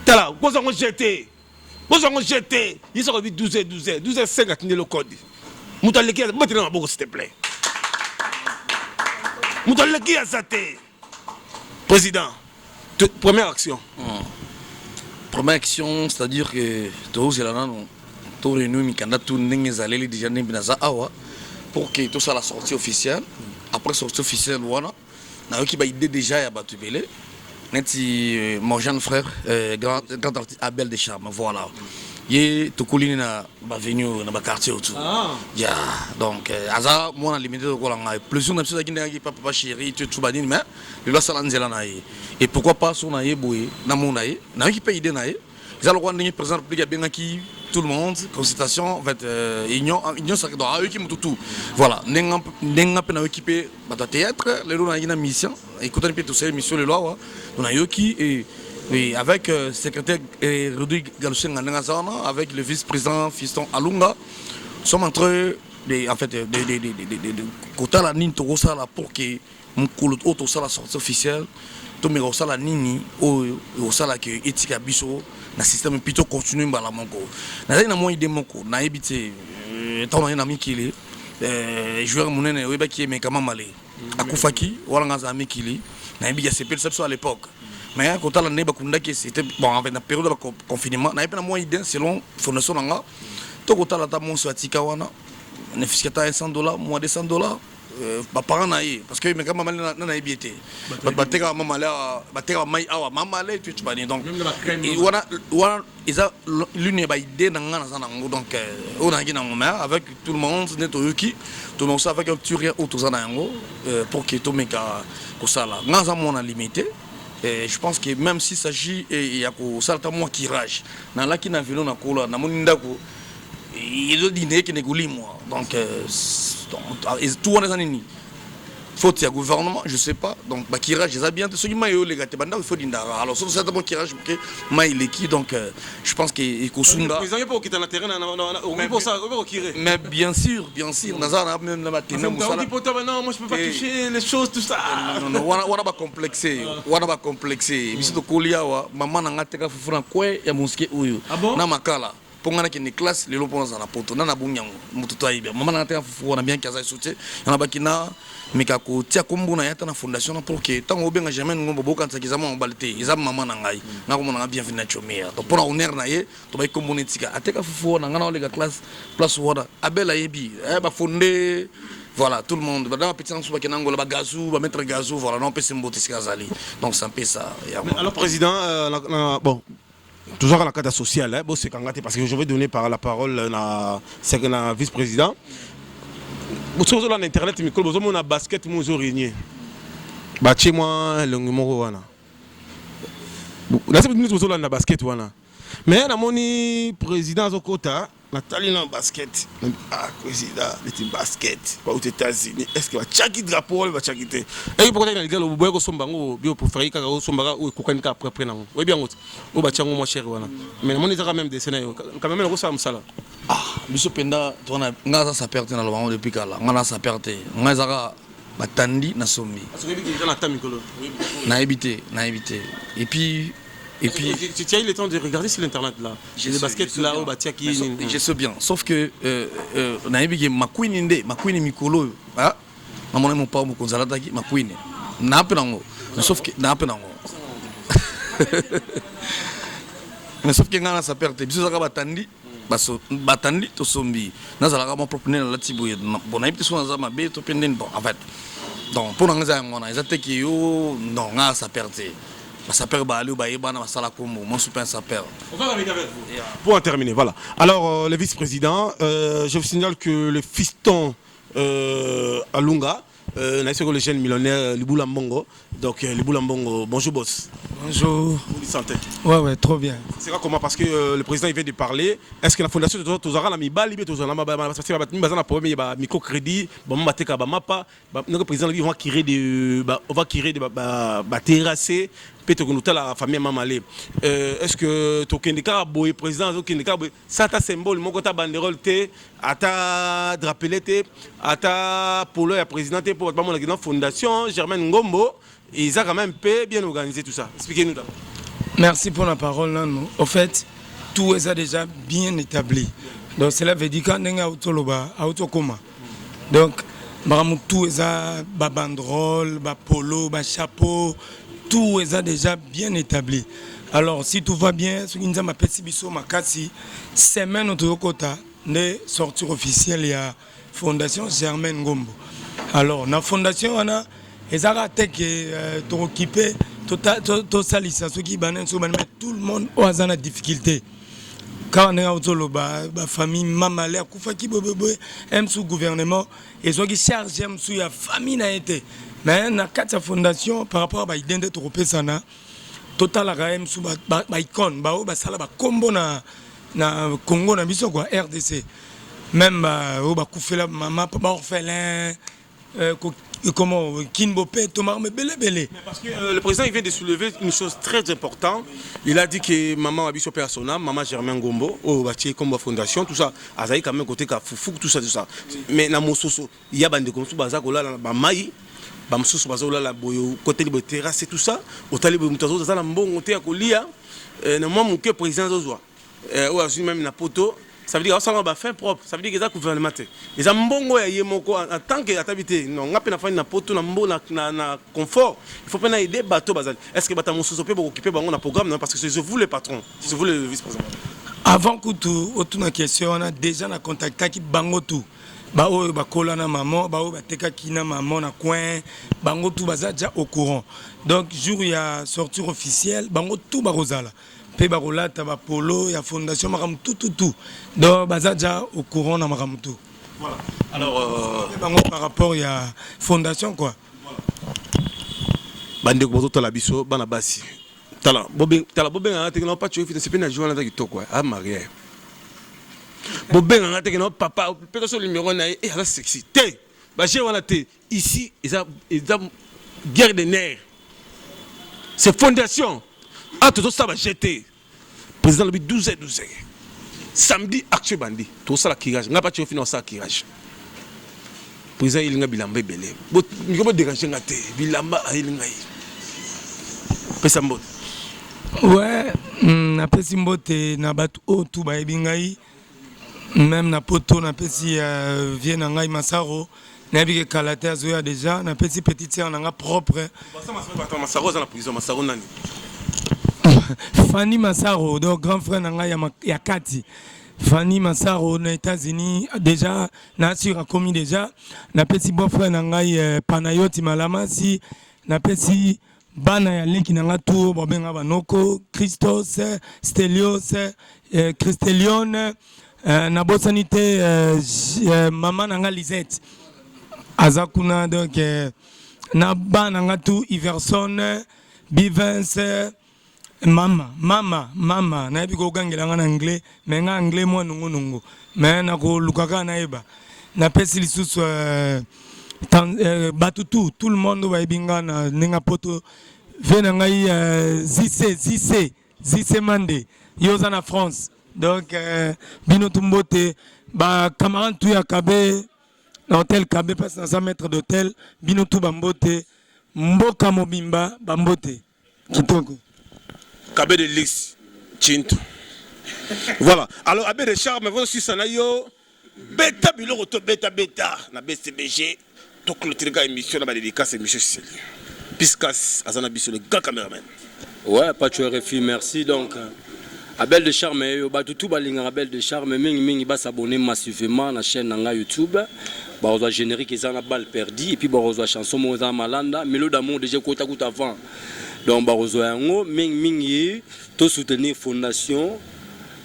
Tala, vous avez jeté. Vous avez jeté. Ils sont 12h5 à tenir le code. Moutaleki, mettez-le dans s'il te plaît. Moutaleki a zaté. Président, première action. Première action, c'est-à-dire que tous les gens ont réuni Mikanda, tous les allés déjà pour que tout ça la sortie officielle. Après sortie officielle, voilà. N'a qui idée déjà à Batubele. Neti mon jeune frère, grand artiste Abel Deschamps, voilà. Et tout le monde est venu dans le quartier autour. Yeah. Donc, Aza, moi, on a limité le Kolanga. Plusieurs personnes qui n'ont pas papa chéri, tu es badin, mais le roi Salanzela naïe. Et pourquoi pas son naïe, boué, namon naïe, n'a qui paye des naïe. Ils ont le droit de présenter plus bien qui tout le monde, consultation, en fait, union, ça doit eux qui m'ont tout. Voilà. N'enga pas équipé, bah, théâtre, les lois n'a mission. Écoutez un peu tout ça, mission les lois, on a eu qui et avec le secrétaire Rodrigue Galouchen avec le vice-président Fiston Alunga, nous sommes en train de, en fait, de côté la ligne pour que mon la sortie officielle, tout me la nini au sala que éthique biso na système plutôt continue mbala monko. Na ina mo idée monko na ebité tant na ami kili joueur monene weba qui mais comment malé akufaki wala ngaza ami kili na ebi ya sepel ça à l'époque. Mais quand on a né c'était bon avec la période de confinement na pas moins idée selon fondation nga to quand on a ta mon swatika wana ne fiscata $100 moins $200 ba parents naïe parce que mais quand maman na ebité ba teka maman là ba teka mai awa maman là tu bani donc wana isa l'une ba idée na nga na ngo donc on a gina mama avec tout le monde neto yuki tout le monde ça avec un turien autour za na ngo pour que to meka ko sala nga za mon limité. Et je pense que même s'il s'agit il y a ko salta moi qui rage na la qui na velo na kola na moninda ko il a dit que négoli moi donc tout on est en faut il y a gouvernement je sais pas donc bah qui rage ça bien ceux qui m'a eu les gars il faut dire alors c'est certainement qui rage que m'a il est qui donc je pense que Kosunga président pas quitter le terrain pour ça mais bien sûr Nazar même la matinée non moi je peux pas toucher les choses tout ça non on a pas complexé biso to kolia wa mama na ngateka fufuna kwe ya musike uyu na makala pongana ki ni classe lelo ponza na poto na bunyango mututo aibia mama na ngateka fufu na bien kaza soute yana bakina mika ko tia kombuna yata na fondation pour que tant obenga jamais ngombo bokanza kizama mobalite iza mama na ngai na ko mona bienvenue na chomia to pona honneur na ye to bay kombuna tika ateka fufu na ngana olega classe place wada abela yebi ba fondé. Voilà, tout le monde. Dans la petite ensemble, il y a gazou, va mettre gazou, voilà, non, on peut se mboter ce gazali. Donc, c'est un peu ça. Alors, président, bon, toujours à la cadre sociale, hein, bon, c'est parce que je vais donner la parole à le vice-président. Vous savez, sur Internet, vous avez un basket, vous avez régné. Chez moi, le numéro 1. Là, c'est vous avez un basket, mais le président Zokota. Nathalie dans basket. Ah, président, le basket. Aux États-Unis. Est-ce que va chaque drapeau va chaque été? Et pourquoi les gars, vous voyez que sombango bio pour faire que sombaga ou kokanika après non. Oui bien autre. Ou ba chango moi cher voilà. Mais mon état quand même des scénarios. Quand même on ça msala. Ah, biso penda tona ngaza sa perte na lobango depuis kala. Ngana sa perte. Ngaza batandi na sombi. Parce que il y a ta mikolo. Na éviter. Et puis tu as eu le temps de regarder sur l'internet là. J'ai des baskets là au Batia qui. Je sais bien. Sauf que na ebige makwini mikolo. Ah. Maman mon papa mon zalata ki makwini. Na penango. Sauf que na penango. Mais sauf que ngana sa perte. Biso zaka batandi to sombi. Na zalaka mon propre na latiboye. Bon na ebite so na za mabe to penden bon en fait. Donc pour ngana ngona ezate ki yo non ngana sa perte. Pour en terminer, voilà. Alors, le vice-président, je vous signale que le fiston Alunga, le jeune millionnaire Libula Mbongo. Donc, Libula Mbongo, bonjour boss. Bonjour. Vous vous sentez? Ouais, trop bien. C'est comment? Parce que le président il vient de parler. Est-ce que la fondation de Tozara mi bali be Tozara parce que mi bazana problème ba microcrédit, ba mateka ba mapa, le président lui va créer des terrasser peut-être que nous la famille mamalé. Est-ce que tokendika boy président tokendika boy ça ta symbole mon kota banderole té ata drapelé té ata polo ya président té pour la fondation Germaine Ngombo. Ils ont quand même bien organisé tout ça. Expliquez-nous d'abord. Merci pour la parole. Non. Au fait, tout est déjà bien établi. Donc cela veut dire qu'on est autocoma. Donc, tout est ba banderole, ba polo, ba chapeau, tout est déjà bien établi. Alors, si tout va bien, ce qui nous a ma petit biseau, ma cassi, semaine au Kota, de sortir officielle, il y a Fondation Germaine Ngombo. Alors, dans la fondation, on a les arrêtés qui sont occupés, tout ça, ceux qui banent, tout le monde a des difficultés. Quand on est autour de la famille, maman, les koufa qui aiment sous gouvernement, et ceux qui chargent sous la famille n'a été. Mais dans la fondation, par rapport à l'identité européenne, total la sous icône, ça la combo na Congo na biso quoi RDC. Même la maman, papa orphelin, comment Kinbopé, Thomas, mais belé. Parce que le président il vient de soulever une chose très importante. Il a dit que maman Abisso Persona, maman Germain Gombo, au bâti comme la fondation, tout ça, Azaï quand même côté Kafoufou, tout ça. Mais dans mon soso, il y a bande comme ça, Bazakola, Bamaï, Bamsous, Bazola, la boyo, côté de terrasse et tout ça, au talib de Moutazo, dans un bon côté à Kolia, normalement mon cœur président Zozoa, ou à même na poto. Ça veut dire que ça va faire propre. Ça veut dire que ça gouvernement. Les ambongo ya yemoko en tant que habité non ngapena fa na poto na mbo na confort. Il faut pas aider bateau bazali. Est-ce que bata mososo pe occuper bango na programme non parce que c'est vous le patron, c'est vous le vice-président. Avant que tout autour na question on a déjà na contacté qui bango tout. Ba o ba kola na maman, ba o ba teka kina maman na coin, bango tout baza déjà au courant. Donc jour il y a sortie officielle, bango tout ba rozala. Pébarola, Tabapolo, il y a Fondation Maram tout. Donc, Bazaja au courant dans Maram tout. Voilà. Alors, par rapport, il y a Fondation quoi. Bande Bozo Talabiso, Banabasi. Tala Bobin, non pas tu es fait un jour dans la quoi. Ah, Marie. Bobin, non, papa, personne numéro 1 et la sexité. Bagé, on a été ici, ils ont guerre des nerfs. C'est Fondation. Ah, tout ça va jeter. Président le 12 samedi, actuel bandi. Tout ça la kirage. N'a pas tu finances ça kirage. Président il n'a bilamba belé. Il va déranger ngate. Bilamba il n'a. Pesa mbot. Ouais, na pesi mbote na batu o tout ba ebingai. Même na poto na pesi vient na ngai Masaro. Na bi ke kalate azoya déjà na pesi petite sœur na nga propre. Masaro dans la prison, Masaro nani. Fanny Massaro, donc grand frère Nanga Yakati. Fanny Massaro aux États-Unis, déjà, n'a commis déjà. N'a petit beau-frère Nanga Panayoti Malamasi, n'a petit Bana Yaleki Nanga Tour, Bobenga Banoko, Christos, Stelios, Christelion, Nabo Sanité, Maman Nanga Lisette. Azakuna, donc, Naba Nanga Tour, Iverson, Bivens, Mama, na ebi ko gangela en anglais, mais en anglais moi nungu. Mais na ko lukaka na eba. Na pesi lisusu batutu tout le monde va ebinga na ninga poto vena ngai zise mande yoza na France. Donc bino tumbote ba camarade tu ya kabe na hôtel kabe passe dans un maître d'hôtel bino tu bambote mboka mobimba bambote kitoko. Kabé de Lix, Chinto. Voilà. Alors, Abé de Charme, vous aussi, Sanayo, Beta, Biloto, Beta, na BCBG, tout clôturer la émission, la dédicace, émission Céline. Piscas, Azana Bissou, le gars caméraman. Ouais, pas tu RFI, merci. Donc, Abel de Charme, tout balinga Abel de Charme, Ming, il va s'abonner massivement à la chaîne YouTube. Bah, on a générique, ils ont la balle perdue, et puis bah, on a chanson, on a malanda, mélodie d'amour, déjà, côte à côte avant. Donc, Barozoyango, Ming, tout soutenir Fondation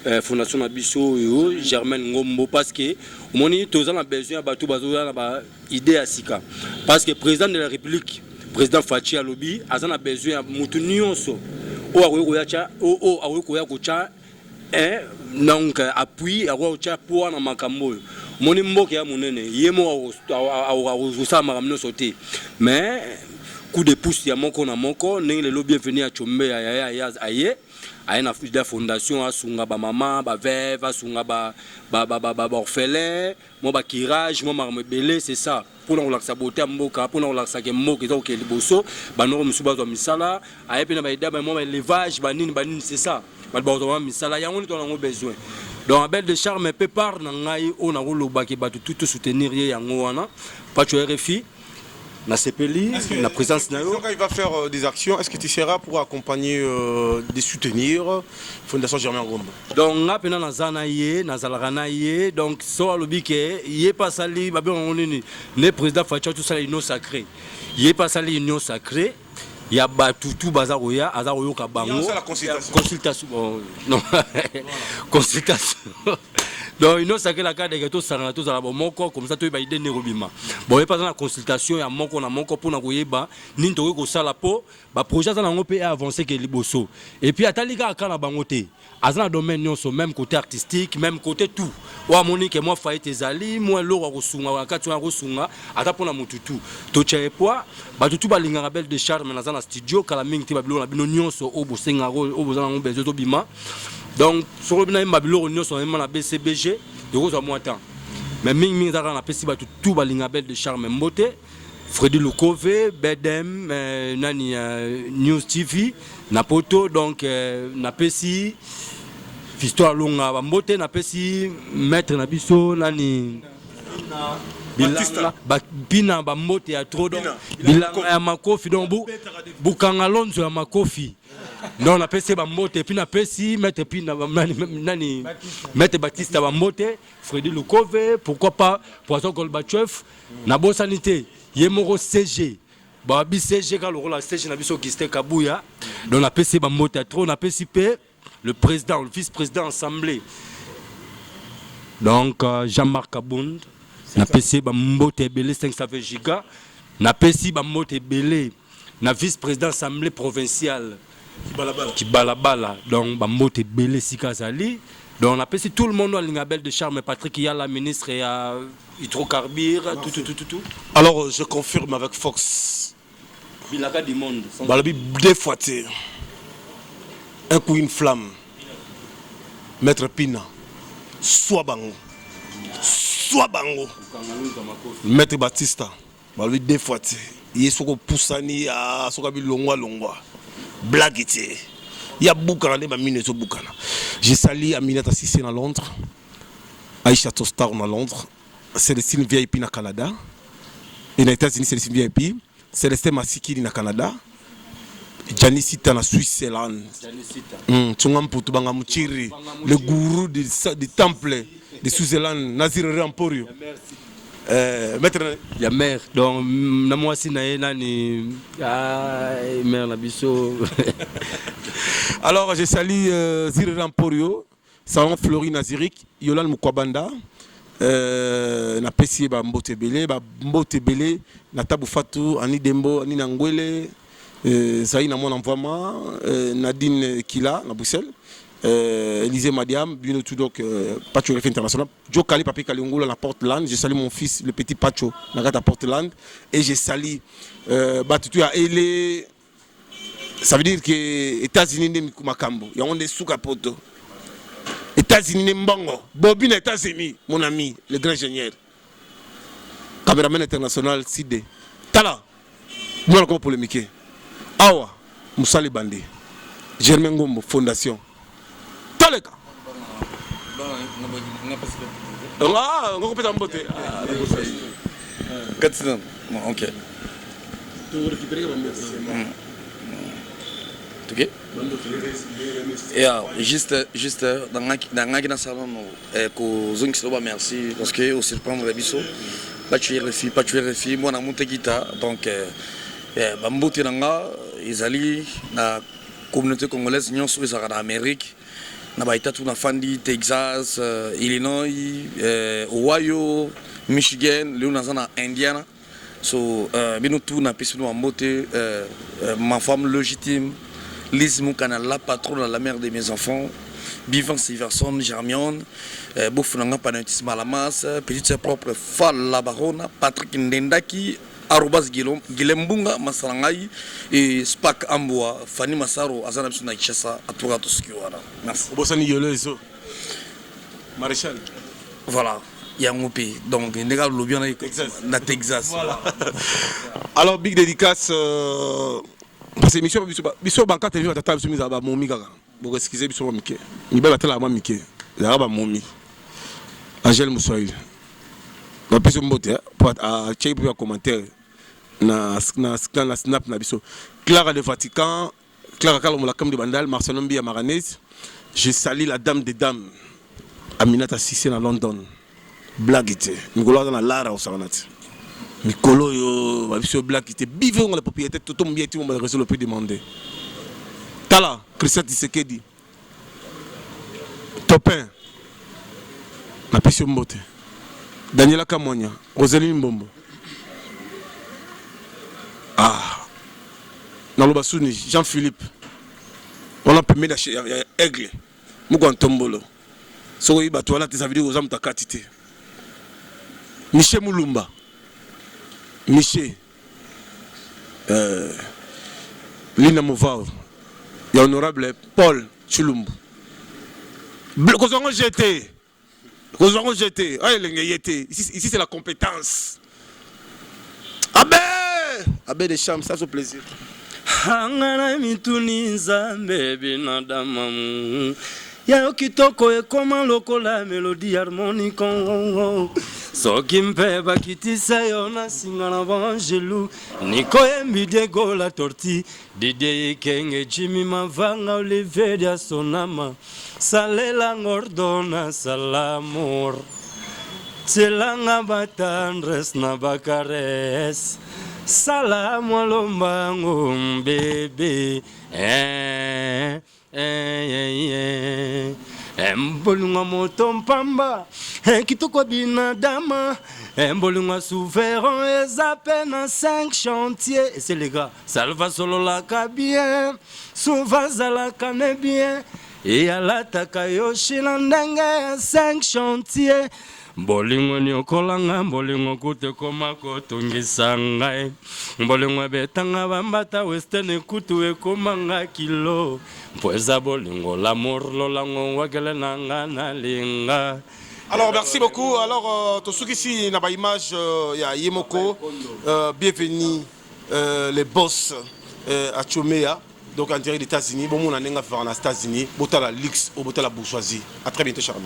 Nabiso, Germaine Ngombo, parce que, on a besoin de idée à Sika. Parce que le président de la République, le président Fachi Alobi, a besoin de Moutounionso, donc, appui, pour un makambo. Mon mot qui a mon nez, yemo a sauté. Mais, coup de pouce ya moko na moko ndenge lelo bienvenue à Chombe aye na fondation asunga ba mama ba veuve asunga ba orphelin mo ba kirage mo marmebele c'est ça pour nous relaxer beauté mboka pour nous relaxer ke mboka zo ke liboso ba no musuba zo misala aye pe na ba ida ba mo élevage ba nini c'est ça ba ba misala yango ni to na besoin donc Abel de Charme peut par na ngai on a roloba ke ba tout soutenir ye yango wana pas tu RFI. La CPLI, la présence quand il va faire des actions, est-ce que tu seras pour accompagner, des soutenir Fondation Germain Ngomba? Donc, on a pena na zanaye, na zalarana ye, donc so alobi ke yé pas sali, babé on est le président Facha tout ça union sacrée. Yé pas sali union sacrée. Il y a tout bazaroya, azaroyo kabango. C'est la consultation. Consultation. Non. Consultation. Donc il nous sacré la carte de gâteau sarana tous à la moko comme ça tu vas aider nerobima. Bon et pas dans la consultation ya moko na moko pour na koyeba ninto ko sala po ba projet za na ngopé avancer que liboso. Et puis atalika akala bangote. Azana domaine nyonso même côté artistique, même côté tout. Wa monique moi faite ezali, moi loro ko sunga wakati wa ko sunga ata pona mututu. To chepoa ba tutu ba linga Belle de Charme na za studio kala mingi te ba bilo na bino nyonso obo senga obo za na ngombe zo bima. Donc, sur le bien, Babylone, nous sommes dans la BCBG, de rose à moi temps. Mais Ming dans la PCB, tout Balinga Belle de Charme Mbote, Freddy Lukove, Bedem, Nani News TV, Napoto, donc Napesi, Histoire Longa Mbote, Napesi, Maître Nabiso, Nani. Bina Bambote à trop donc Bilanga Makofi donc Bukanga Lonzo ya Makofi. Non, on a passé Bambote, puis on a passé Maître Baptiste Bambote, Freddy Lukove, pourquoi pas Poisson Golbachev, Nabo Sanité, Yemoro CG, Babi CG, quand le rôle CG n'a vu qui Kabouya, donc on a passé Bambote à trop, on a passé le président, le vice-président assemblée. Donc Jean-Marc Abound, na PC Bambote Belé 520 giga, na PC Bambote Belé, na vice-président assemblée provinciale. Qui balabala donc Bambote Belé Sikazali donc on a passé tout le monde à l'ingabel de Charme Patrick il y a la ministre et à hydrocarbures tout. Alors je confirme avec Fox Bilaka du monde Balabi deux fois un coup une flamme Maître Pina soit bango Maître Batista Balabi deux fois il est sur le poussani à sur le longwa blague il y a beaucoup de mine sur Boukana. J'ai sali Aminata Sissé à Londres, Aïcha Tostar à Londres, Célestine VIP na Canada, et aux États-Unis Célestine VIP, Célestin Masiki na Canada, Janisita na Suisse-Land, Tungam Poutubanga Mouchiri, le gourou du temple de Suisse-Land, Nazir Ramporio. Maître ya mère donc na moi si na nani mère na biso. Alors je salue Zire Ramporio, Salon Flori Nazirik, Yolan Mukwabanda, na pesi ba Mbote Belé, na Tabu Fatou, Ani Dembo, Ani Nangwele, Zaï na mon envoiement, Nadine Kila na Bruxelles. Élisée Madiam, bien tout donc Pacho RFI International. Joe Kali, Papi Kalingula, la Portland. Je salue mon fils, le petit Pacho, à Portland. Et je salue Batutu à Ele. Ça veut dire que les États-Unis ne Makambo. Il y a des sous-capoto. États-Unis ne Mbongo. Bobine États-Unis, mon ami, le grand ingénieur. Caméraman international, Sidé. Tala. Nous allons polémiquer. Awa, Moussali Bandé. Germain Ngombo, Fondation. Taleka. Ah, on peut t'emboter. Ok. Ok. Juste dans la salon, merci parce que au surprendre les bisous, pas tuer les filles, moi on a monté guitare donc bambote nanga ils allaient la communauté congolaise union sur les Amérique. Na baita tout na Fandi, Texas, Illinois, Ohio, Michigan, le na Indiana. So bino tout na pisi no mbote ma femme légitime, Lise Moukana, la patronne, la mère de mes enfants, Bivant Siverson, Germion, Boufnanga Panatis Malamas, petite sœur propre Fall la Baronne, Patrick Ndendaki, arobas Gilembunga Masarangai et Spak Amboa Fanny Masaro azana biso na Kinshasa atoka to skiwana. Merci. Bosani yolo eso. Maréchal. Voilà. Yangopi. Donc ndeka lobi na Texas. Voilà. Alors big dédicace parce que mission biso banka TV batata biso miza ba momi kaka. Boko excuser biso mike. Ni ba batala ba mike. Ya ba momi. Angel Moussaïl. Na biso mbote a check pour commentaire na snap na biso. Clara de Vatican, Clara Kalomola comme de Bandal, Marcelo Mbia Maranese. Je salue la dame des dames. Aminata Sissé na London. Blaguité. Mikolo dans Lara au Saranat. Mikolo yo ba biso blaguité. Bivons la propriété tout ton bien tout on va résoudre le prix demandé. Tala, Christian Tshisekedi. Topin. Na pisio mbote. Daniela Kamonya, Rosaline Mbombo. Ah. Nalobasouni, Jean-Philippe. On a permis d'acheter Aigle. Mougantombolo. Soyi Batouala, tes avis aux hommes ta quantité. Michel Moulumba. Michel. Lina Mouvao. Il y a honorable Paul Chulumbu. Qu'on soit jeté. Qu'on soit jeté. Ici c'est la compétence. Abbé des Chams, ça c'est plaisir. Hangana mituni nzambe binadamu ya kitoko ekoma lokola melodie harmonique soki mpe bakitisa yo na singa na banjelu niko yembi Diego la torti Didier Kenge Jimmy Mavanga Olivier dia Sonama salela ngordona salamor tselanga batandres na bakares salamu alombango bébé mbolunga moto mpamba kitoko binadama mbolunga souverain eza pe na 5 chantiers et c'est les gars salva sololaka bien souvent zalaka ne bien et alataka yoshi na ndenge ya 5 chantiers Mbolingo nyokolanga mbolingo kute koma kotongisa ngai mbolingo betanga bambata western kutu ekomanga kilo poeza bolingo l'amour lolango wakele nanga na linga. Alors merci beaucoup. Alors ici na ba image ya Yemoko bienvenue les boss à Chomea donc en direct des États-Unis bon mon nenga faire en États-Unis botala luxe ou botala bourgeoisie. À très bientôt Charles.